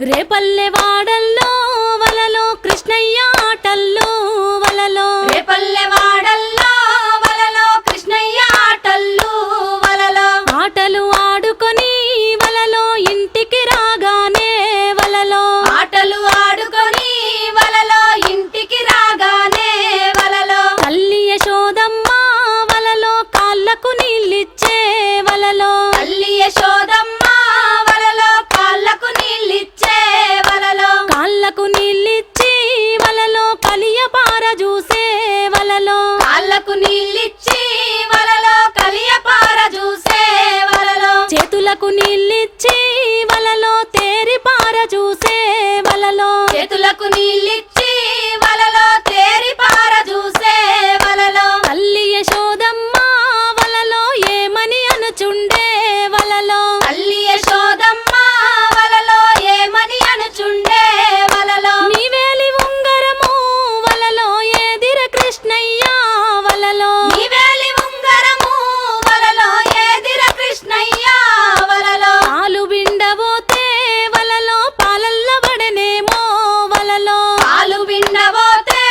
రేపల్లె వాడల్లో వలలో కృష్ణయ్య ఆటల్లో వలలో రేపల్లె వాడల్లో వలలో కృష్ణయ్య ఆటల్లో వలలో ఆటలు ఆడుకొని వలలో ఇంటికి రాగానే వలలో ఆటలు ఆడుకొని వలలో ఇంటికి రాగానే వలలో తల్లి యశోదమ్మ వలలో కాళ్ళకు నీళ్ళిచ్చే వలలో తల్లి యశోదమ్మ వలలో కాళ్ళకు నీళ్ళిచ్చే వలలో కాళ్ళకు నీళ్ళిచ్చి వలలో కలియపార చూసే వలలో కాళ్ళకు నీళ్ళిచ్చి వలలో కలియపార చూసే వలలో చేతులకు నీళ్ళిచ్చి వలలో తేరిపార చూసే వలలో చేతులకు నీళ్ళిచ్చి వలలో తేరిపార చూసే వలలో తల్లి యశోదమ్మ వలలో ఏమని అనుచుండే వలలో తల్లి యశోదమ్మ వలలో ఏమని అనుచుండే వలలో నీవేలి ఉంగరము వలలో ఏదిర కృష్ణయ్య వలలో నీవేలి ఉంగరము వలలో ఏదిర కృష్ణయ్య వలలో పాలు బిండబోతే వలలో పాలల్ల పడనేమో వలలో పాలు విండబోతే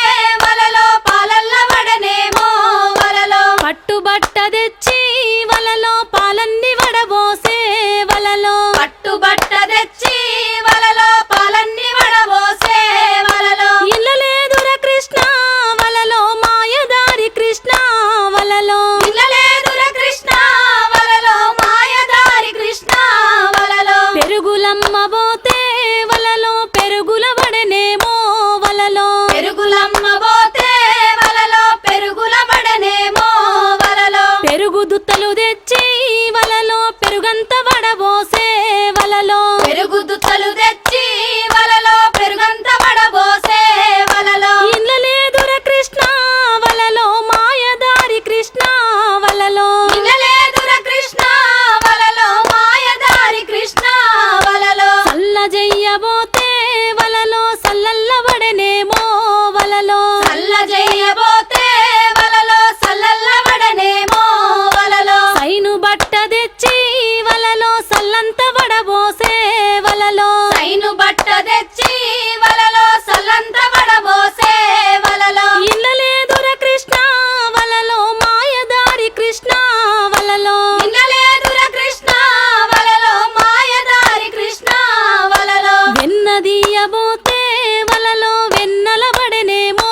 వలలో పాలల్ల వడనేమో వలలో పట్టుబట్ట తెచ్చి వలలో పాలన్ని వడబోసే వలలో పట్టుబట్ట తెచ్చి వలలో పాలన్ని వడబోసే వలలో ఇల్లలేదుర కృష్ణ వలలో మాయదారి కృష్ణ వలలో ఇల్లలేదుర కృష్ణ వలలో మాయదారి కృష్ణ వలలో పెరుగులమ్మ పోతే వలలో పెరుగుల వడనేమో వలలో పెరుగులమ్మ పోతే వలలో పెరుగుల వడనేమో వలలో పెరుగు దుత్తలు తెచ్చి వలలో పెరుగంత వడబోసే వలలో పెరుగు దుత్తలు తెచ్చి వలలో పెరుగంత వడబోసే వలలో ఇల్లలేదుర కృష్ణ వలలో మాయదారి కృష్ణ వలలో ఇల్లలేదుర కృష్ణ వలలో మాయదారి కృష్ణ వలలో సల్ల జయ్యబోతే వలలో సల్లల్ల వడనేమో వలలో సల్ల జయ్యబోతే వలలో సల్లల్ల వడనేమో వలలో సైను బట్ట తెచ్చి వలలో సల్లంత వడబోసే వలలో సైను బట్ట తెచ్చి వలలో సల్లంత వడబోసే వలలో ఇల్లలేదుర కృష్ణ వలలో మాయదారి కృష్ణ వలలో ఇన్నలేదుర కృష్ణ వలలో మాయదారి కృష్ణ వలలో వెన్నదీయబోతే వలలో వెన్నల వడనేమో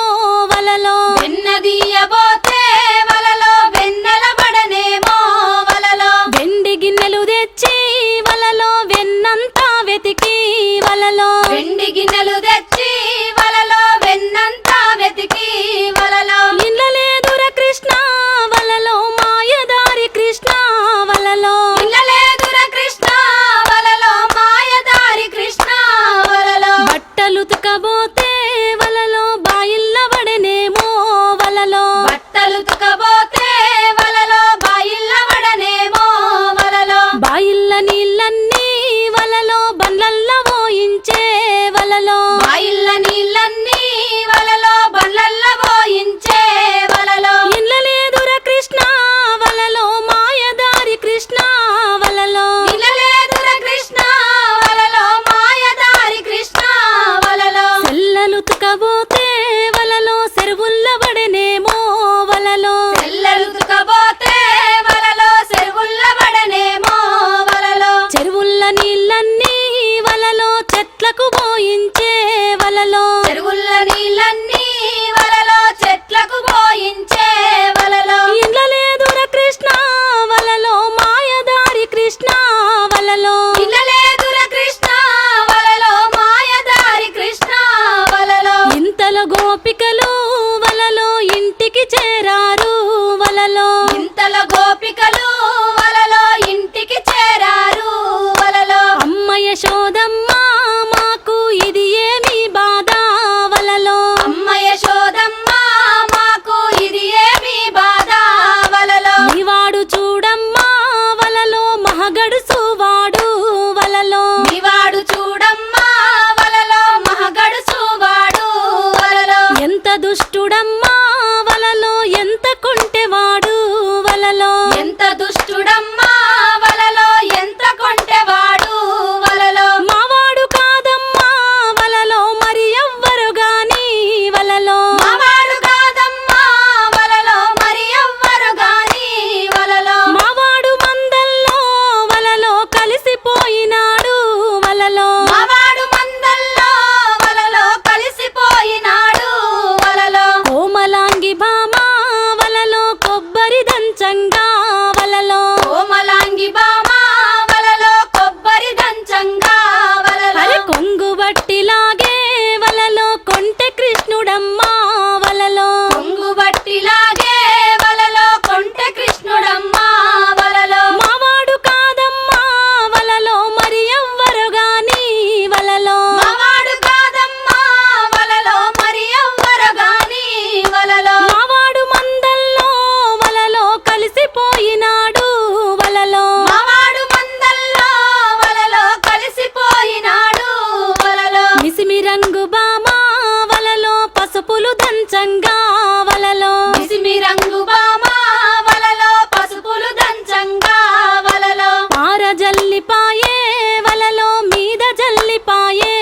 వలలో వెన్నదీయబోతే వలలో వెన్నెల వడనేమో వలలో వెండి గిన్నెలు తెచ్చి వలలో వెన్నంతా వెతికి వలలో వెండి గిన్నెలు తెచ్చి వలలో వెన్నంతా వెతికి వలలో ఇల్లలేదుర కృష్ణ వలలో మాయదారి కృష్ణ వలలో ఇన్నలేదుర కృష్ణ వలలో మాయదారి కృష్ణ వలలో బట్టలు తుకబోతే వలలో బాయిల్ల వడనేమో వలలో బట్టలు తుకబోతే వలలో బాయిల్ల వడనేమో వలలో బాయిల్ల నీళ్ళన్నీ వలలో బండ్లల్ల పోయించే వలలో బాయిల్ల నీళ్ళన్నీ వలలో బండ్లల్ల పోయించే వలలో ఇల్లలేదుర కృష్ణ వలలో మాయదారి కృష్ణ వలలో ఇల్లలేదుర కృష్ణ వలలో మాయదారి కృష్ణ వలలో సెల్లలు తుకబోతే వలలో చెరువుల్ల వడనేమో వలలో తెల్లలు తుకబోతే వలలో చెరువుల్ల వడనేమో వలలో చెరువుల్ల నీళ్ళన్నీ వలలో చెట్లకు పోయించే వలలో చెరువుల్ల నీళ్ళన్నీ వలలో చెట్లకు పోయించే వలలో ఇల్లలేదుర కృష్ణ వలలో మాయదారి కృష్ణ వలలో ఇల్లలేదుర కృష్ణ వలలో మాయదారి కృష్ణ వలలో ఇంతలో గోపికలు వలలో ఇంటికి చేరారు వలలో ఇంతలో గోపికలు వలలో ఇంటికి చేరారు వలలో అమ్మ యశోదమ్మ మాకు ఇది ఏమి బాధ వలలో అమ్మ యశోదమ్మ మాకు ఇది ఏమి బాధ వలలో నీవాడు చూడమ్మా వలలో మహగడుసు వాడు జల్లిపాయే వలలో మీద జల్లిపాయే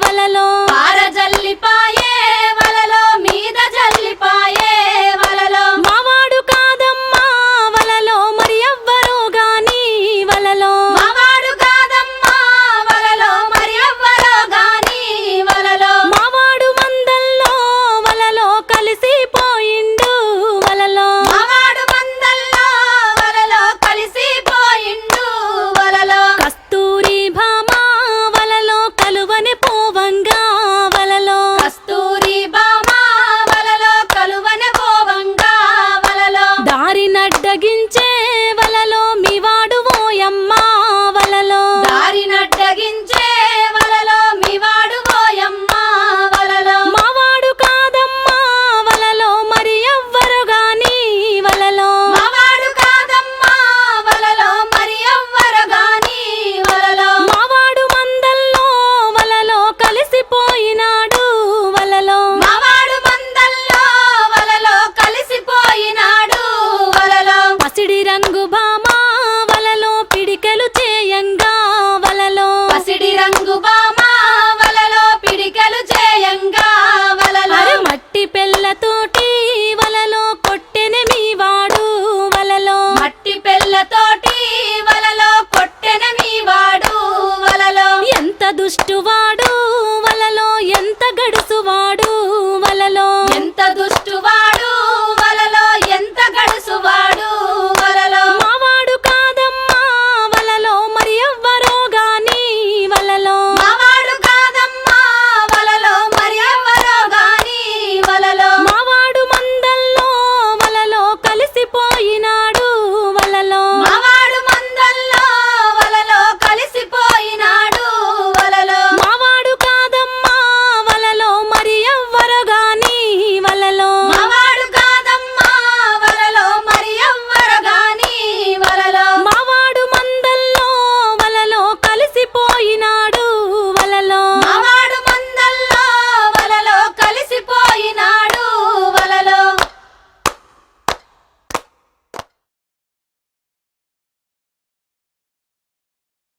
వలలో పారజల్లిపాయే వలలో మీద జల్లిపాయే వలలో మావాడు కాదమ్మా వలలో మరి ఎవ్వరో గాని వలలో మావాడు కాదమ్మా వలలో మరి ఎవ్వరో గాని వలలో మావాడు మందల్లో వలలో కలిసిపోయిండు వలలో మావాడు మందల్లో వలలో కలిసిపోయిండు వలలో కస్తూరి భామ వలలో కలువని పోవంగా వలలో కస్తూరి బామ వలలో కలువన పోవంగా వలలో దారినడ్డగించే వలలో మీవాడు ఓయమ్మా వలలో దారినడ్డగించే వలలో మివాడు పోయమ్మ వలలో మావాడు కాదమ్మా వలలో మరి ఎవ్వరు గాని వలలో మావాడు కాదమ్మా వలలో మరి ఎవ్వరు గాని వలలో మావాడు మందల్లో వలలో కలిసిపోయినాడు వలలో మావాడు మందల్లో వలలో కలిసిపోయినాడు వలలో పసిడి రంగు భామ వలలో పిడికెలు చేయంగా వలలో పసిడి రంగు బామ